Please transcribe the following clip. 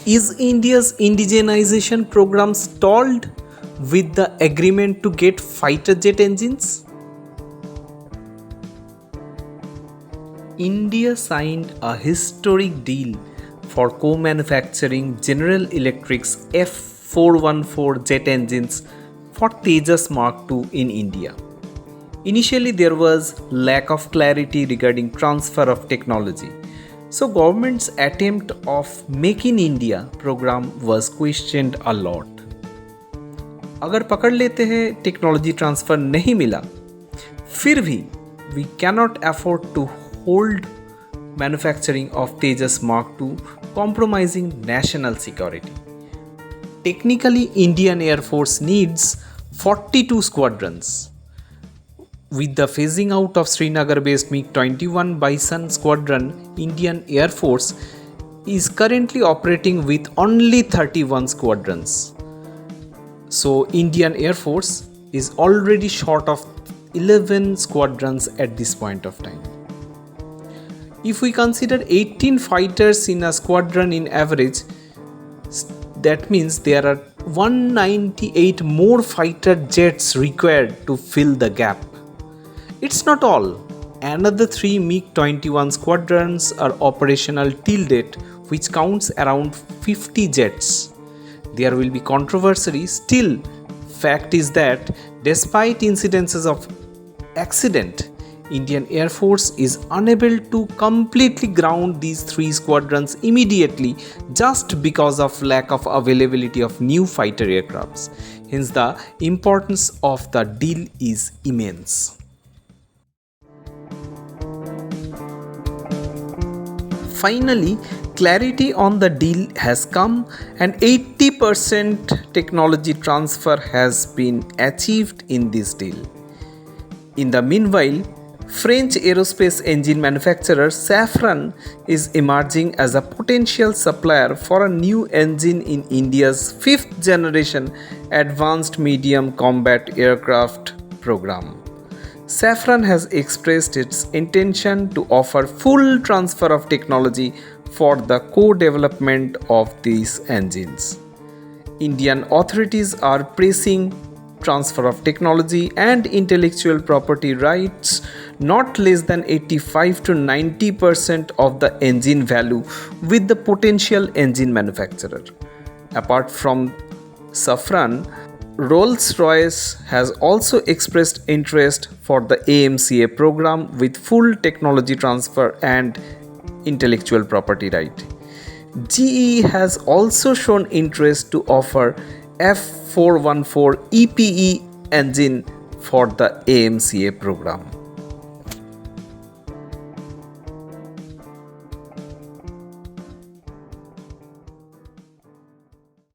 Is India's indigenization program stalled with the agreement to get fighter jet engines? India signed a historic deal for co-manufacturing General Electric's F414 jet engines for Tejas Mark II in India. Initially, there was lack of clarity regarding transfer of technology. So government's attempt of Make in India program was questioned a lot. अगर पकड़ लेते हैं technology transfer नहीं मिला, फिर भी we cannot afford to hold manufacturing of Tejas Mark II, compromising national security. Technically, Indian Air Force needs 42 squadrons. With the phasing out of Srinagar-based MiG-21 Bison squadron, Indian Air Force is currently operating with only 31 squadrons. So, Indian Air Force is already short of 11 squadrons at this point of time. If we consider 18 fighters in a squadron in average, that means there are 198 more fighter jets required to fill the gap. It's not all. Another 3 MiG-21 squadrons are operational till date, which counts around 50 jets. There will be controversy. Still, fact is that despite incidences of accident, Indian Air Force is unable to completely ground these 3 squadrons immediately just because of lack of availability of new fighter aircrafts. Hence, the importance of the deal is immense. Finally, clarity on the deal has come and 80% technology transfer has been achieved in this deal. In the meanwhile, French aerospace engine manufacturer Safran is emerging as a potential supplier for a new engine in India's 5th generation Advanced Medium Combat Aircraft program. Safran has expressed its intention to offer full transfer of technology for the co-development of these engines. Indian authorities are pressing transfer of technology and intellectual property rights not less than 85 to 90% of the engine value with the potential engine manufacturer. Apart from Safran, Rolls-Royce has also expressed interest for the AMCA program with full technology transfer and intellectual property right. GE has also shown interest to offer F414 EPE engine for the AMCA program.